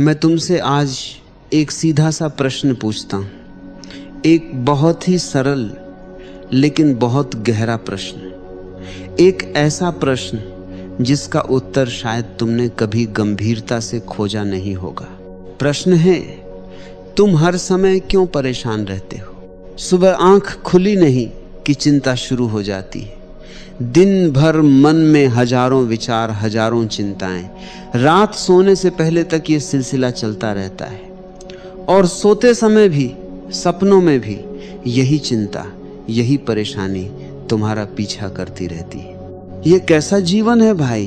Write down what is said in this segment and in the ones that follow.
मैं तुमसे आज एक सीधा सा प्रश्न पूछता हूँ, एक बहुत ही सरल लेकिन बहुत गहरा प्रश्न, एक ऐसा प्रश्न जिसका उत्तर शायद तुमने कभी गंभीरता से खोजा नहीं होगा। प्रश्न है, तुम हर समय क्यों परेशान रहते हो? सुबह आंख खुली नहीं कि चिंता शुरू हो जाती है। दिन भर मन में हजारों विचार, हजारों चिंताएं। रात सोने से पहले तक ये सिलसिला चलता रहता है और सोते समय भी, सपनों में भी यही चिंता, यही परेशानी तुम्हारा पीछा करती रहती है। ये कैसा जीवन है भाई?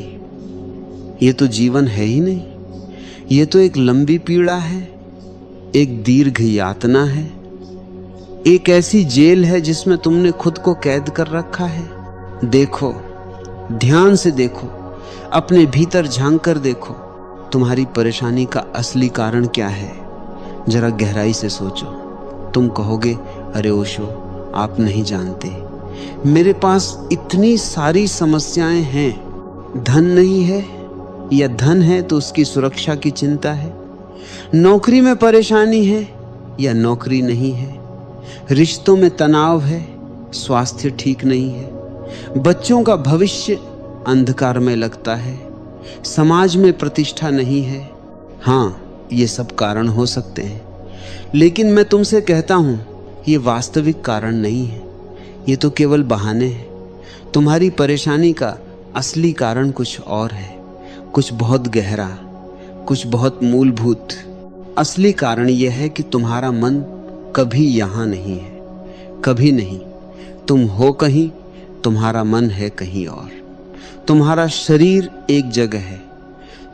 ये तो जीवन है ही नहीं। ये तो एक लंबी पीड़ा है, एक दीर्घ यातना है, एक ऐसी जेल है जिसमें तुमने खुद को कैद कर रखा है। देखो, ध्यान से देखो, अपने भीतर झांक कर देखो, तुम्हारी परेशानी का असली कारण क्या है? जरा गहराई से सोचो। तुम कहोगे, अरे ओशो, आप नहीं जानते, मेरे पास इतनी सारी समस्याएं हैं। धन नहीं है, या धन है तो उसकी सुरक्षा की चिंता है। नौकरी में परेशानी है, या नौकरी नहीं है। रिश्तों में तनाव है, स्वास्थ्य ठीक नहीं है। बच्चों का भविष्य अंधकार में लगता है। समाज में प्रतिष्ठा नहीं है। हाँ, ये सब कारण हो सकते हैं, लेकिन मैं तुमसे कहता हूं, ये वास्तविक कारण नहीं है। ये तो केवल बहाने हैं। तुम्हारी परेशानी का असली कारण कुछ और है, कुछ बहुत गहरा, कुछ बहुत मूलभूत। असली कारण यह है कि तुम्हारा मन कभी यहां नहीं है, कभी नहीं। तुम हो कहीं, तुम्हारा मन है कहीं और। तुम्हारा शरीर एक जगह है,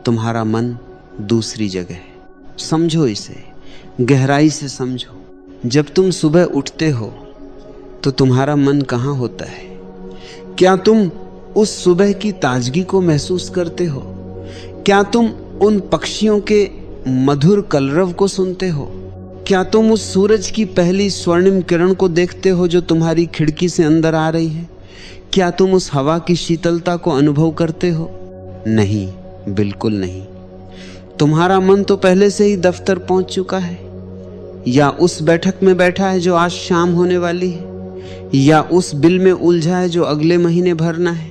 तुम्हारा मन दूसरी जगह है। समझो इसे, गहराई से समझो। जब तुम सुबह उठते हो तो तुम्हारा मन कहाँ होता है? क्या तुम उस सुबह की ताजगी को महसूस करते हो? क्या तुम उन पक्षियों के मधुर कलरव को सुनते हो? क्या तुम उस सूरज की पहली स्वर्णिम किरण को देखते हो जो तुम्हारी खिड़की से अंदर आ रही है? क्या तुम उस हवा की शीतलता को अनुभव करते हो? नहीं, बिल्कुल नहीं। तुम्हारा मन तो पहले से ही दफ्तर पहुंच चुका है, या उस बैठक में बैठा है जो आज शाम होने वाली है, या उस बिल में उलझा है जो अगले महीने भरना है,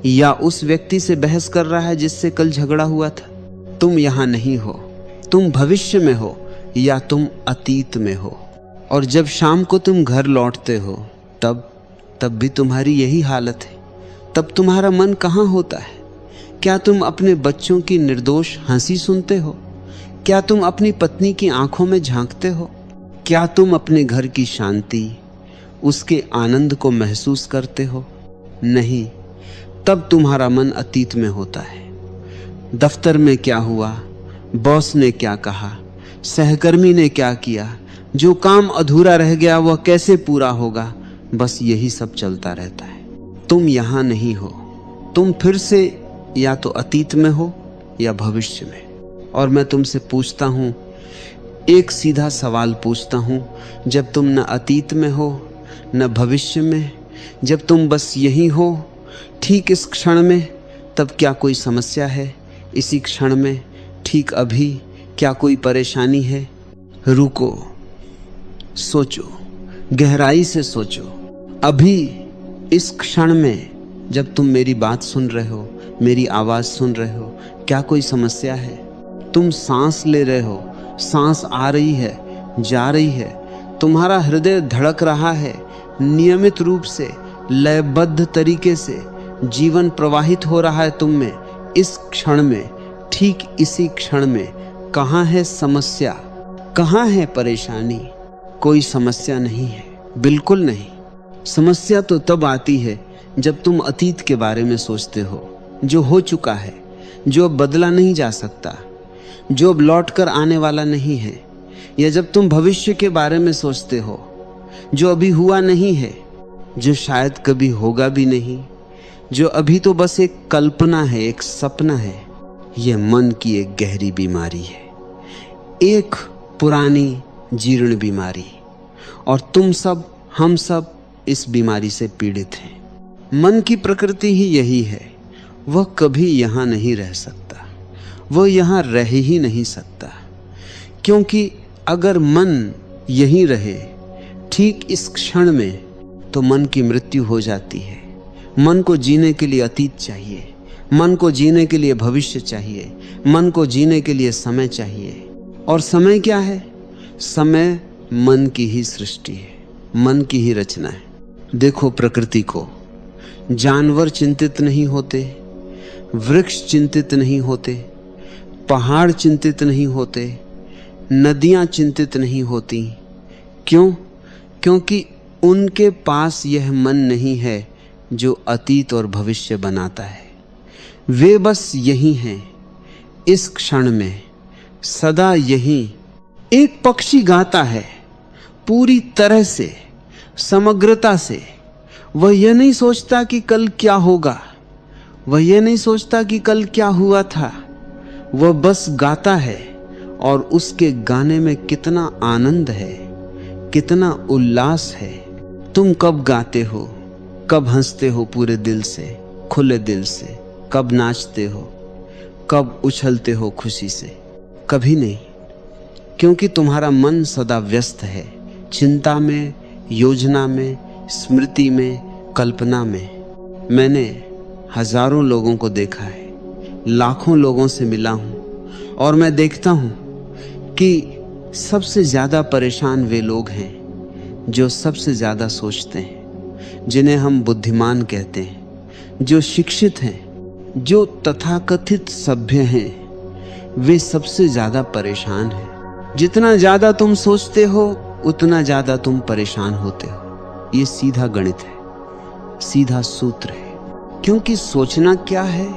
या उस व्यक्ति से बहस कर रहा है जिससे कल झगड़ा हुआ था। तुम यहां नहीं हो, तुम भविष्य में हो या तुम अतीत में हो। और जब शाम को तुम घर लौटते हो तब भी तुम्हारी यही हालत है। तब तुम्हारा मन कहाँ होता है? क्या तुम अपने बच्चों की निर्दोष हंसी सुनते हो? क्या तुम अपनी पत्नी की आंखों में झांकते हो? क्या तुम अपने घर की शांति, उसके आनंद को महसूस करते हो? नहीं, तब तुम्हारा मन अतीत में होता है। दफ्तर में क्या हुआ, बॉस ने क्या कहा, सहकर्मी ने क्या किया, जो काम अधूरा रह गया वह कैसे पूरा होगा, बस यही सब चलता रहता है। तुम यहां नहीं हो, तुम फिर से या तो अतीत में हो या भविष्य में। और मैं तुमसे पूछता हूं, एक सीधा सवाल पूछता हूं, जब तुम न अतीत में हो न भविष्य में, जब तुम बस यही हो ठीक इस क्षण में, तब क्या कोई समस्या है? इसी क्षण में, ठीक अभी, क्या कोई परेशानी है? रुको, सोचो, गहराई से सोचो। अभी इस क्षण में जब तुम मेरी बात सुन रहे हो, मेरी आवाज सुन रहे हो, क्या कोई समस्या है? तुम सांस ले रहे हो, सांस आ रही है, जा रही है, तुम्हारा हृदय धड़क रहा है, नियमित रूप से, लयबद्ध तरीके से जीवन प्रवाहित हो रहा है तुम में। इस क्षण में, ठीक इसी क्षण में, कहाँ है समस्या? कहाँ है परेशानी? कोई समस्या नहीं है, बिल्कुल नहीं। समस्या तो तब आती है जब तुम अतीत के बारे में सोचते हो, जो हो चुका है, जो अब बदला नहीं जा सकता, जो अब लौट कर आने वाला नहीं है। या जब तुम भविष्य के बारे में सोचते हो, जो अभी हुआ नहीं है, जो शायद कभी होगा भी नहीं, जो अभी तो बस एक कल्पना है, एक सपना है। यह मन की एक गहरी बीमारी है, एक पुरानी जीर्ण बीमारी। और तुम सब, हम सब इस बीमारी से पीड़ित हैं। मन की प्रकृति ही यही है, वह कभी यहां नहीं रह सकता वो यहाँ रह ही नहीं सकता, क्योंकि अगर मन यहीं रहे ठीक इस क्षण में, तो मन की मृत्यु हो जाती है। मन को जीने के लिए अतीत चाहिए, मन को जीने के लिए भविष्य चाहिए, मन को जीने के लिए समय चाहिए। और समय क्या है? समय मन की ही सृष्टि है, मन की ही रचना है। देखो प्रकृति को, जानवर चिंतित नहीं होते, वृक्ष चिंतित नहीं होते, पहाड़ चिंतित नहीं होते, नदियां चिंतित नहीं होती। क्यों? क्योंकि उनके पास यह मन नहीं है जो अतीत और भविष्य बनाता है। वे बस यही हैं, इस क्षण में, सदा यही। एक पक्षी गाता है पूरी तरह से, समग्रता से। वह यह नहीं सोचता कि कल क्या होगा, वह यह नहीं सोचता कि कल क्या हुआ था। वह बस गाता है, और उसके गाने में कितना आनंद है, कितना उल्लास है। तुम कब गाते हो, कब हंसते हो पूरे दिल से, खुले दिल से, कब नाचते हो, कब उछलते हो खुशी से? कभी नहीं, क्योंकि तुम्हारा मन सदा व्यस्त है, चिंता में, योजना में, स्मृति में, कल्पना में। मैंने हजारों लोगों को देखा है, लाखों लोगों से मिला हूं, और मैं देखता हूं कि सबसे ज्यादा परेशान वे लोग हैं जो सबसे ज्यादा सोचते हैं, जिन्हें हम बुद्धिमान कहते हैं, जो शिक्षित हैं, जो तथाकथित सभ्य हैं। वे सबसे ज्यादा परेशान हैं। जितना ज्यादा तुम सोचते हो, उतना ज्यादा तुम परेशान होते हो। ये सीधा गणित है, सीधा सूत्र है। क्योंकि सोचना क्या है?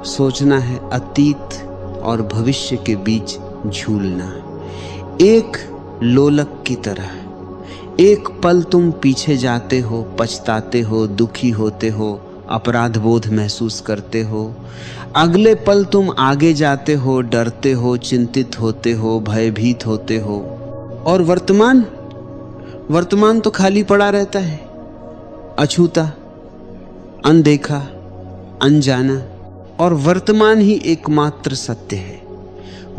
सोचना है अतीत और भविष्य के बीच झूलना, एक लोलक की तरह। एक पल तुम पीछे जाते हो, पछताते हो, दुखी होते हो, अपराध बोध महसूस करते हो। अगले पल तुम आगे जाते हो, डरते हो, चिंतित होते हो, भयभीत होते हो। और वर्तमान तो खाली पड़ा रहता है, अछूता, अनदेखा, अनजाना। और वर्तमान ही एकमात्र सत्य है,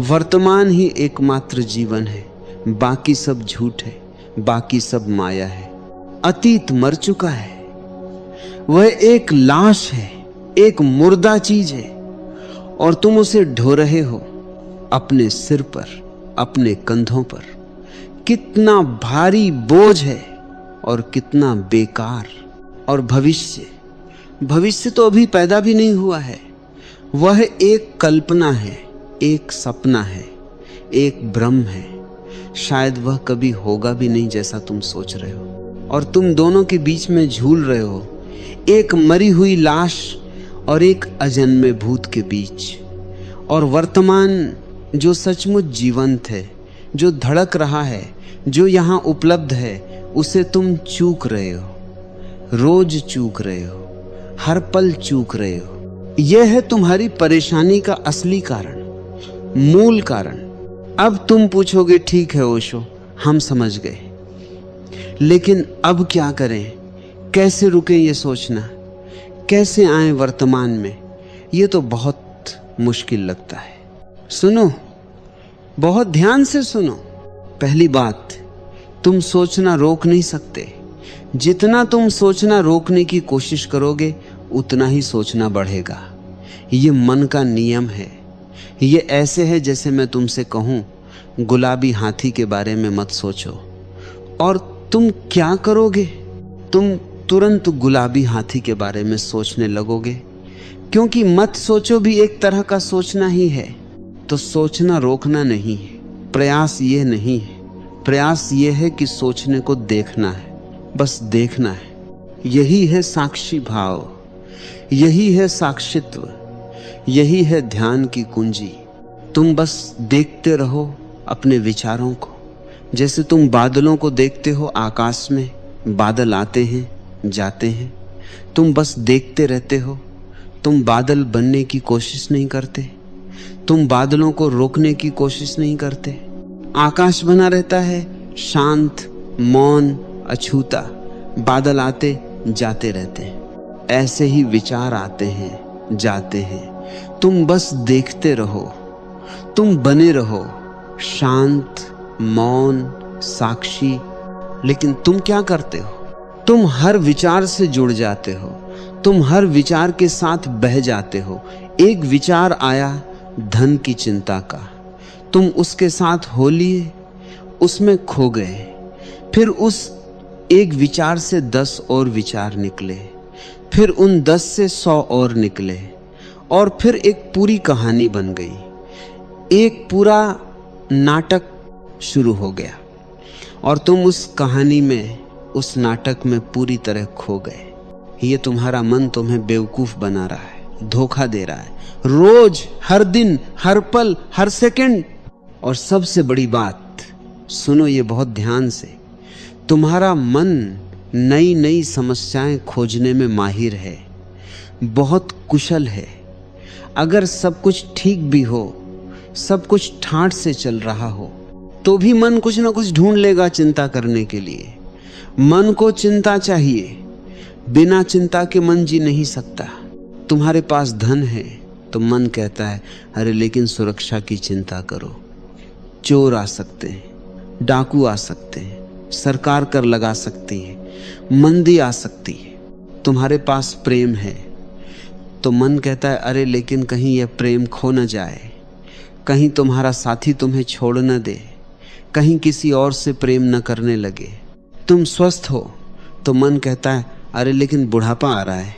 वर्तमान ही एकमात्र जीवन है। बाकी सब झूठ है, बाकी सब माया है। अतीत मर चुका है, वह एक लाश है, एक मुर्दा चीज है, और तुम उसे ढो रहे हो अपने सिर पर, अपने कंधों पर। कितना भारी बोझ है और कितना बेकार। और भविष्य तो अभी पैदा भी नहीं हुआ है। वह एक कल्पना है, एक सपना है, एक भ्रम है। शायद वह कभी होगा भी नहीं जैसा तुम सोच रहे हो। और तुम दोनों के बीच में झूल रहे हो, एक मरी हुई लाश और एक अजन्मे भूत के बीच। और वर्तमान जो सचमुच जीवंत है, जो धड़क रहा है, जो यहाँ उपलब्ध है, उसे तुम चूक रहे हो, रोज चूक रहे हो, हर पल चूक रहे हो। यह है तुम्हारी परेशानी का असली कारण, मूल कारण। अब तुम पूछोगे ठीक है ओशो, हम समझ गए, लेकिन अब क्या करें? कैसे रुकें ये सोचना? कैसे आए वर्तमान में? ये तो बहुत मुश्किल लगता है। सुनो, बहुत ध्यान से सुनो। पहली बात, तुम सोचना रोक नहीं सकते। जितना तुम सोचना रोकने की कोशिश करोगे, उतना ही सोचना बढ़ेगा। ये मन का नियम है। ये ऐसे है जैसे मैं तुमसे कहूं, गुलाबी हाथी के बारे में मत सोचो, और तुम क्या करोगे? तुम तुरंत गुलाबी हाथी के बारे में सोचने लगोगे, क्योंकि मत सोचो भी एक तरह का सोचना ही है। तो सोचना रोकना नहीं है, प्रयास ये नहीं है। प्रयास ये है कि सोचने को देखना है, बस देखना है। यही है साक्षी भाव, यही है साक्षित्व, यही है ध्यान की कुंजी। तुम बस देखते रहो अपने विचारों को, जैसे तुम बादलों को देखते हो। आकाश में बादल आते हैं, जाते हैं, तुम बस देखते रहते हो। तुम बादल बनने की कोशिश नहीं करते, तुम बादलों को रोकने की कोशिश नहीं करते। आकाश बना रहता है, शांत, मौन, अछूता। बादल आते जाते रहते हैं। ऐसे ही विचार आते हैं, जाते हैं। तुम बस देखते रहो, तुम बने रहो शांत, मौन, साक्षी। लेकिन तुम क्या करते हो? तुम हर विचार से जुड़ जाते हो, तुम हर विचार के साथ बह जाते हो। एक विचार आया धन की चिंता का, तुम उसके साथ हो लिए, उसमें खो गए। फिर उस एक विचार से 10 और विचार निकले, फिर उन 10 से 100 और निकले, और फिर एक पूरी कहानी बन गई। एक पूरा नाटक शुरू हो गया और तुम उस कहानी में, उस नाटक में पूरी तरह खो गए। ये तुम्हारा मन तुम्हें बेवकूफ बना रहा है, धोखा दे रहा है, रोज, हर दिन, हर पल, हर सेकंड। और सबसे बड़ी बात सुनो ये बहुत ध्यान से, तुम्हारा मन नई नई समस्याएं खोजने में माहिर है, बहुत कुशल है। अगर सब कुछ ठीक भी हो, सब कुछ ठाठ से चल रहा हो, तो भी मन कुछ ना कुछ ढूंढ लेगा चिंता करने के लिए। मन को चिंता चाहिए, बिना चिंता के मन जी नहीं सकता। तुम्हारे पास धन है तो मन कहता है अरे लेकिन सुरक्षा की चिंता करो, चोर आ सकते हैं, डाकू आ सकते हैं, सरकार कर लगा सकती है, मंदी आ सकती है। तुम्हारे पास प्रेम है तो मन कहता है अरे लेकिन कहीं यह प्रेम खो न जाए, कहीं तुम्हारा साथी तुम्हें छोड़ न दे, कहीं किसी और से प्रेम न करने लगे। तुम स्वस्थ हो तो मन कहता है अरे लेकिन बुढ़ापा आ रहा है,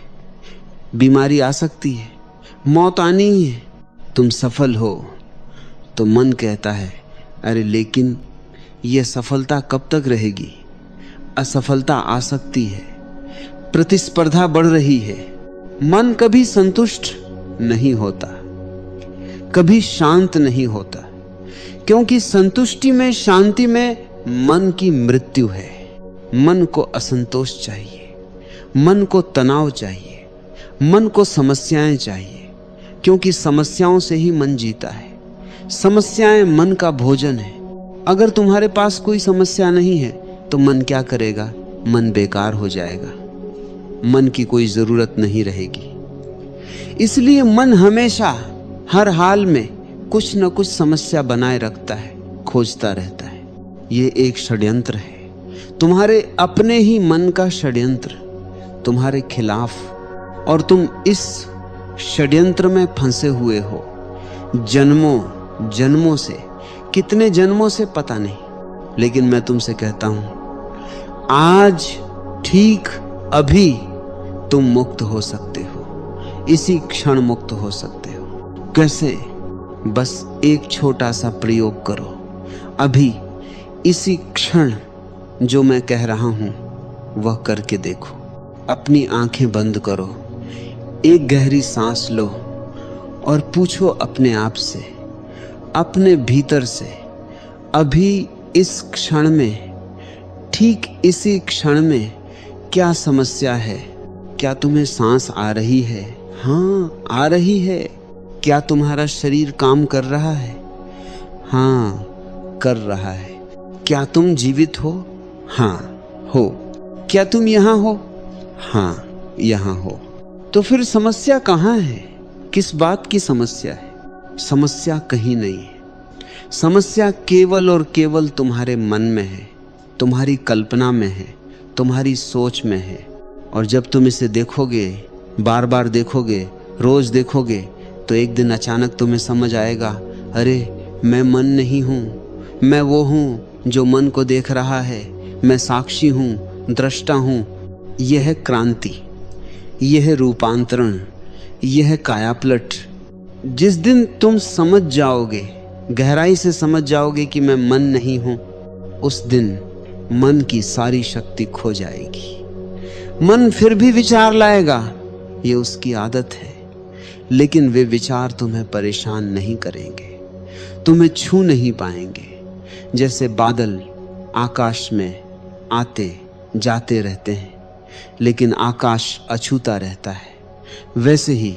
बीमारी आ सकती है, मौत आनी है। तुम सफल हो तो मन कहता है अरे लेकिन यह सफलता कब तक रहेगी, असफलता आ सकती है, प्रतिस्पर्धा बढ़ रही है। मन कभी संतुष्ट नहीं होता, कभी शांत नहीं होता, क्योंकि संतुष्टि में, शांति में मन की मृत्यु है। मन को असंतोष चाहिए, मन को तनाव चाहिए, मन को समस्याएं चाहिए, क्योंकि समस्याओं से ही मन जीता है। समस्याएं मन का भोजन है। अगर तुम्हारे पास कोई समस्या नहीं है तो मन क्या करेगा? मन बेकार हो जाएगा, मन की कोई जरूरत नहीं रहेगी। इसलिए मन हमेशा हर हाल में कुछ न कुछ समस्या बनाए रखता है, खोजता रहता है। ये एक षड्यंत्र है, तुम्हारे अपने ही मन का षड्यंत्र तुम्हारे खिलाफ, और तुम इस षड्यंत्र में फंसे हुए हो जन्मों जन्मों से। कितने जन्मों से पता नहीं, लेकिन मैं तुमसे कहता हूं आज ठीक अभी तुम मुक्त हो सकते हो, इसी क्षण मुक्त हो सकते हो। कैसे? बस एक छोटा सा प्रयोग करो, अभी इसी क्षण जो मैं कह रहा हूं वह करके देखो। अपनी आंखें बंद करो, एक गहरी सांस लो और पूछो अपने आप से, अपने भीतर से, अभी इस क्षण में, ठीक इसी क्षण में क्या समस्या है? क्या तुम्हें सांस आ रही है? हाँ, आ रही है। क्या तुम्हारा शरीर काम कर रहा है? हाँ, कर रहा है। क्या तुम जीवित हो? हाँ, हो। क्या तुम यहाँ हो? हाँ, यहाँ हो। तो फिर समस्या कहाँ है? किस बात की समस्या है? समस्या कहीं नहीं है। समस्या केवल और केवल तुम्हारे मन में है, तुम्हारी कल्पना में है, तुम्हारी सोच में है। और जब तुम इसे देखोगे, बार बार देखोगे, रोज देखोगे, तो एक दिन अचानक तुम्हें समझ आएगा, अरे मैं मन नहीं हूँ, मैं वो हूँ जो मन को देख रहा है, मैं साक्षी हूँ, दृष्टा हूँ। यह है क्रांति, यह है रूपांतरण, यह है कायापलट। जिस दिन तुम समझ जाओगे, गहराई से समझ जाओगे कि मैं मन नहीं हूँ, उस दिन मन की सारी शक्ति खो जाएगी। मन फिर भी विचार लाएगा, ये उसकी आदत है, लेकिन वे विचार तुम्हें परेशान नहीं करेंगे, तुम्हें छू नहीं पाएंगे। जैसे बादल आकाश में आते जाते रहते हैं, लेकिन आकाश अछूता रहता है, वैसे ही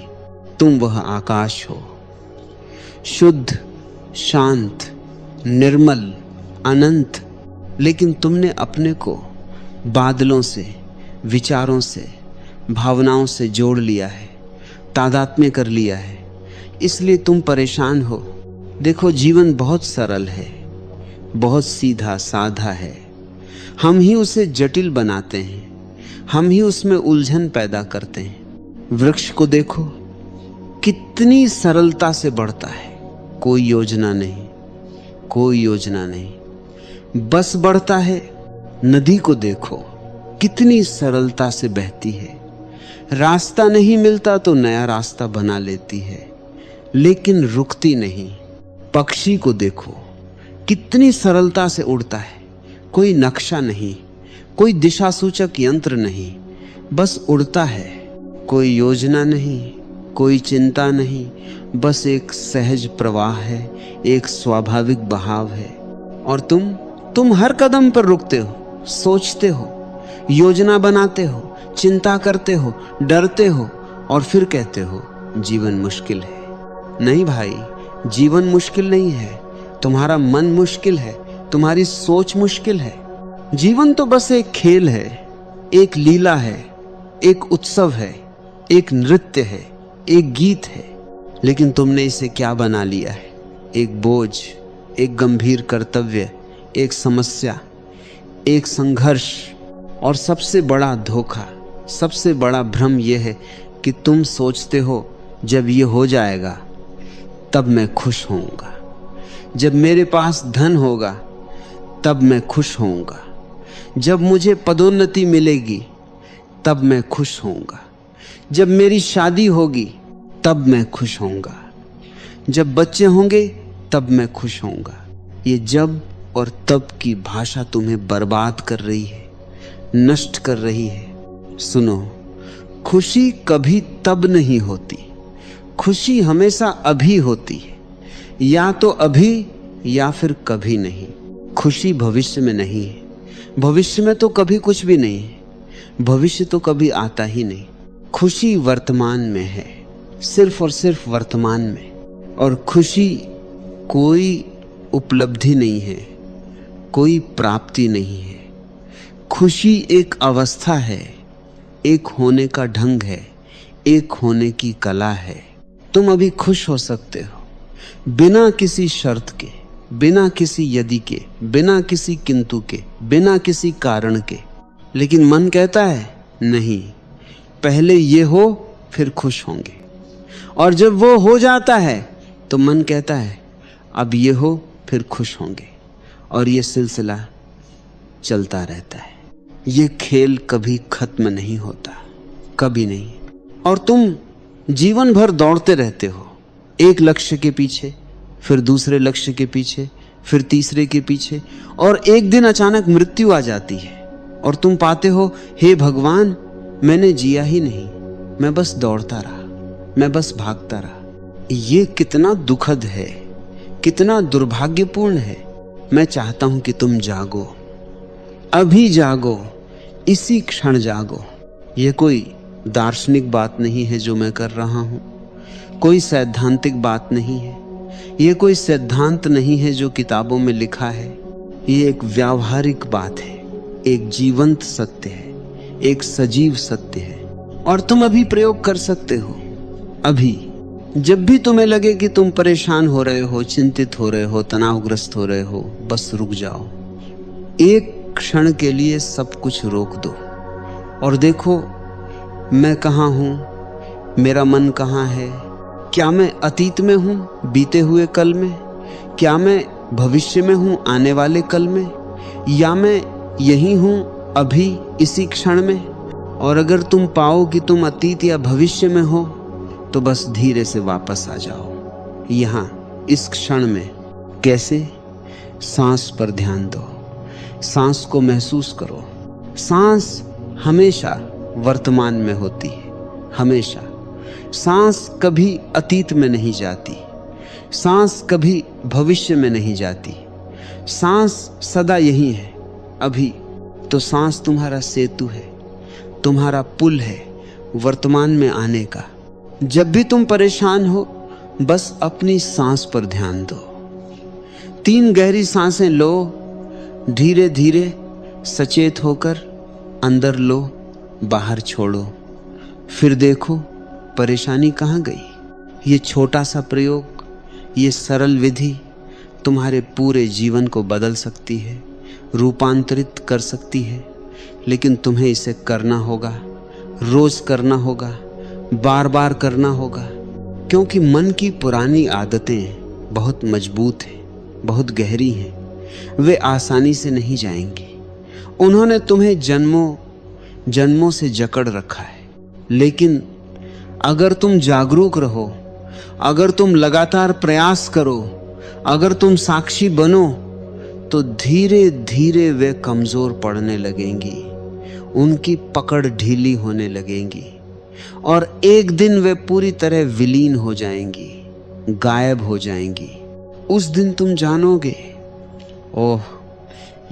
तुम वह आकाश हो, शुद्ध, शांत, निर्मल, अनंत। लेकिन तुमने अपने को बादलों से, विचारों से, भावनाओं से जोड़ लिया है, तादात्म्य कर लिया है, इसलिए तुम परेशान हो। देखो, जीवन बहुत सरल है, बहुत सीधा साधा है। हम ही उसे जटिल बनाते हैं, हम ही उसमें उलझन पैदा करते हैं। वृक्ष को देखो, कितनी सरलता से बढ़ता है, कोई योजना नहीं, कोई योजना नहीं, बस बढ़ता है। नदी को देखो, कितनी सरलता से बहती है, रास्ता नहीं मिलता तो नया रास्ता बना लेती है, लेकिन रुकती नहीं। पक्षी को देखो, कितनी सरलता से उड़ता है, कोई नक्शा नहीं, कोई दिशा सूचक यंत्र नहीं, बस उड़ता है। कोई योजना नहीं, कोई चिंता नहीं, बस एक सहज प्रवाह है, एक स्वाभाविक बहाव है। और तुम हर कदम पर रुकते हो, सोचते हो, योजना बनाते हो, चिंता करते हो, डरते हो और फिर कहते हो जीवन मुश्किल है। नहीं भाई, जीवन मुश्किल नहीं है, तुम्हारा मन मुश्किल है, तुम्हारी सोच मुश्किल है। जीवन तो बस एक खेल है, एक लीला है, एक उत्सव है, एक नृत्य है, एक गीत है। लेकिन तुमने इसे क्या बना लिया है? एक बोझ, एक गंभीर कर्तव्य, एक समस्या, एक संघर्ष। और सबसे बड़ा धोखा, सबसे बड़ा भ्रम यह है कि तुम सोचते हो जब ये हो जाएगा तब मैं खुश होऊंगा, जब मेरे पास धन होगा तब मैं खुश होऊंगा, जब मुझे पदोन्नति मिलेगी तब मैं खुश होऊंगा, जब मेरी शादी होगी तब मैं खुश होऊंगा, जब बच्चे होंगे तब मैं खुश होऊंगा। ये जब और तब की भाषा तुम्हें बर्बाद कर रही है, नष्ट कर रही है। सुनो, खुशी कभी तब नहीं होती, खुशी हमेशा अभी होती है, या तो अभी या फिर कभी नहीं। खुशी भविष्य में नहीं है, भविष्य में तो कभी कुछ भी नहीं है, भविष्य तो कभी आता ही नहीं। खुशी वर्तमान में है, सिर्फ और सिर्फ वर्तमान में। और खुशी कोई उपलब्धि नहीं है, कोई प्राप्ति नहीं है। खुशी एक अवस्था है, एक होने का ढंग है, एक होने की कला है। तुम अभी खुश हो सकते हो बिना किसी शर्त के, बिना किसी यदि के, बिना किसी किंतु के, बिना किसी कारण के। लेकिन मन कहता है नहीं, पहले ये हो फिर खुश होंगे। और जब वो हो जाता है तो मन कहता है अब ये हो फिर खुश होंगे। और ये सिलसिला चलता रहता है। ये खेल कभी खत्म नहीं होता, कभी नहीं। और तुम जीवन भर दौड़ते रहते हो, एक लक्ष्य के पीछे, फिर दूसरे लक्ष्य के पीछे, फिर तीसरे के पीछे। और एक दिन अचानक मृत्यु आ जाती है और तुम पाते हो हे भगवान, मैंने जिया ही नहीं, मैं बस दौड़ता रहा, मैं बस भागता रहा। ये कितना दुखद है, कितना दुर्भाग्यपूर्ण है। मैं चाहता हूं कि तुम जागो, अभी जागो, इसी क्षण जागो। ये कोई दार्शनिक बात नहीं है जो मैं कर रहा हूं, कोई सैद्धांतिक बात नहीं है, ये कोई सिद्धांत नहीं है जो किताबों में लिखा है। ये एक व्यावहारिक बात है, एक जीवंत सत्य है, एक सजीव सत्य है। और तुम अभी प्रयोग कर सकते हो। अभी जब भी तुम्हें लगे कि तुम परेशान हो रहे हो, चिंतित हो रहे हो, तनावग्रस्त हो रहे हो, बस रुक जाओ, एक क्षण के लिए सब कुछ रोक दो और देखो मैं कहाँ हूँ, मेरा मन कहाँ है। क्या मैं अतीत में हूँ, बीते हुए कल में? क्या मैं भविष्य में हूँ, आने वाले कल में? या मैं यही हूँ अभी इसी क्षण में? और अगर तुम पाओ कि तुम अतीत या भविष्य में हो तो बस धीरे से वापस आ जाओ यहाँ इस क्षण में। कैसे? सांस पर ध्यान दो, सांस को महसूस करो। सांस हमेशा वर्तमान में होती है, हमेशा। सांस कभी अतीत में नहीं जाती, सांस कभी भविष्य में नहीं जाती, सांस सदा यही है, अभी। तो सांस तुम्हारा सेतु है, तुम्हारा पुल है वर्तमान में आने का। जब भी तुम परेशान हो बस अपनी सांस पर ध्यान दो। 3 गहरी सांसें लो, धीरे धीरे सचेत होकर अंदर लो, बाहर छोड़ो। फिर देखो परेशानी कहाँ गई। ये छोटा सा प्रयोग, ये सरल विधि तुम्हारे पूरे जीवन को बदल सकती है, रूपांतरित कर सकती है, लेकिन तुम्हें इसे करना होगा, रोज करना होगा, बार बार करना होगा, क्योंकि मन की पुरानी आदतें बहुत मजबूत हैं, बहुत गहरी हैं। वे आसानी से नहीं जाएंगी। उन्होंने तुम्हें जन्मों जन्मों से जकड़ रखा है। लेकिन अगर तुम जागरूक रहो, अगर तुम लगातार प्रयास करो, अगर तुम साक्षी बनो, तो धीरे धीरे वे कमजोर पड़ने लगेंगी, उनकी पकड़ ढीली होने लगेंगी और एक दिन वे पूरी तरह विलीन हो जाएंगी, गायब हो जाएंगी। उस दिन तुम जानोगे, ओह,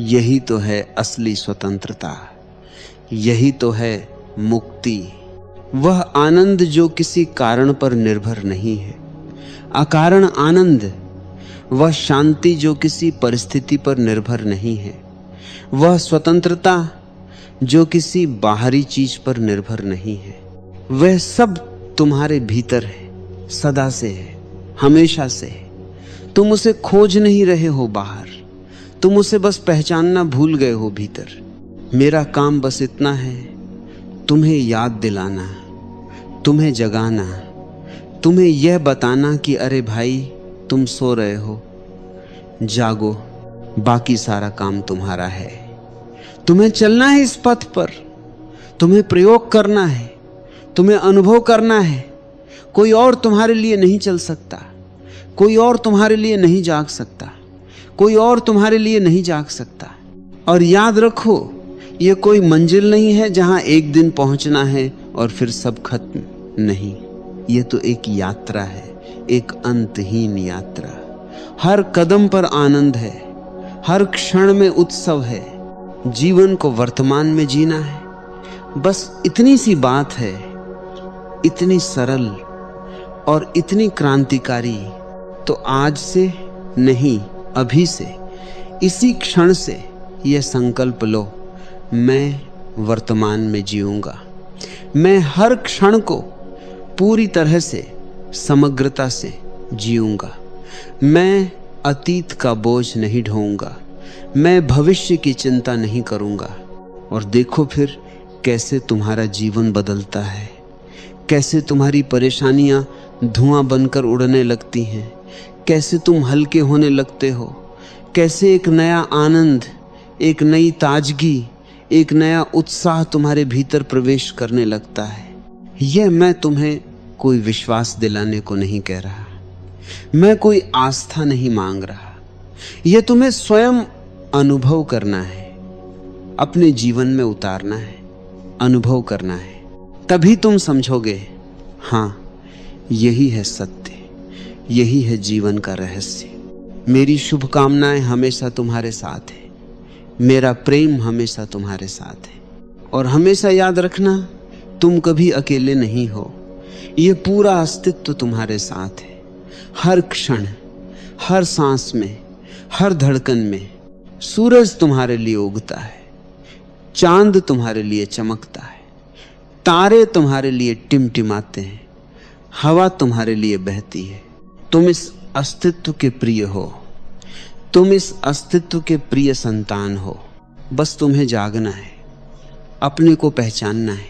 यही तो है असली स्वतंत्रता, यही तो है मुक्ति। वह आनंद जो किसी कारण पर निर्भर नहीं है, अकारण आनंद। वह शांति जो किसी परिस्थिति पर निर्भर नहीं है, वह स्वतंत्रता जो किसी बाहरी चीज पर निर्भर नहीं है। वह सब तुम्हारे भीतर है, सदा से है, हमेशा से है। तुम उसे खोज नहीं रहे हो बाहर, तुम उसे बस पहचानना भूल गए हो भीतर। मेरा काम बस इतना है, तुम्हें याद दिलाना, तुम्हें जगाना, तुम्हें यह बताना कि अरे भाई, तुम सो रहे हो, जागो, बाकी सारा काम तुम्हारा है। तुम्हें चलना है इस पथ पर, तुम्हें प्रयोग करना है, तुम्हें अनुभव करना है। कोई और तुम्हारे लिए नहीं चल सकता, कोई और तुम्हारे लिए नहीं जाग सकता, कोई और तुम्हारे लिए नहीं जाग सकता। और याद रखो, ये कोई मंजिल नहीं है जहां एक दिन पहुंचना है और फिर सब खत्म। नहीं, ये तो एक यात्रा है, एक अंतहीन यात्रा। हर कदम पर आनंद है, हर क्षण में उत्सव है। जीवन को वर्तमान में जीना है, बस इतनी सी बात है, इतनी सरल और इतनी क्रांतिकारी। तो आज से नहीं, अभी से, इसी क्षण से यह संकल्प लो, मैं वर्तमान में जीऊंगा। मैं हर क्षण को पूरी तरह से, समग्रता से जीऊंगा। मैं अतीत का बोझ नहीं ढोऊंगा, मैं भविष्य की चिंता नहीं करूंगा। और देखो फिर कैसे तुम्हारा जीवन बदलता है, कैसे तुम्हारी परेशानियां धुआं बनकर उड़ने लगती हैं, कैसे तुम हल्के होने लगते हो, कैसे एक नया आनंद, एक नई ताजगी, एक नया उत्साह तुम्हारे भीतर प्रवेश करने लगता है। यह मैं तुम्हें कोई विश्वास दिलाने को नहीं कह रहा, मैं कोई आस्था नहीं मांग रहा। यह तुम्हें स्वयं अनुभव करना है, अपने जीवन में उतारना है, अनुभव करना है। तभी तुम समझोगे, हाँ, यही है सत्य, यही है जीवन का रहस्य। मेरी शुभकामनाएं हमेशा तुम्हारे साथ है, मेरा प्रेम हमेशा तुम्हारे साथ है। और हमेशा याद रखना, तुम कभी अकेले नहीं हो, ये पूरा अस्तित्व तुम्हारे साथ है। हर क्षण, हर सांस में, हर धड़कन में सूरज तुम्हारे लिए उगता है, चांद तुम्हारे लिए चमकता है, तारे तुम्हारे लिए टिमटिमाते हैं, हवा तुम्हारे लिए बहती है। तुम इस अस्तित्व के प्रिय हो, तुम इस अस्तित्व के प्रिय संतान हो। बस तुम्हें जागना है, अपने को पहचानना है,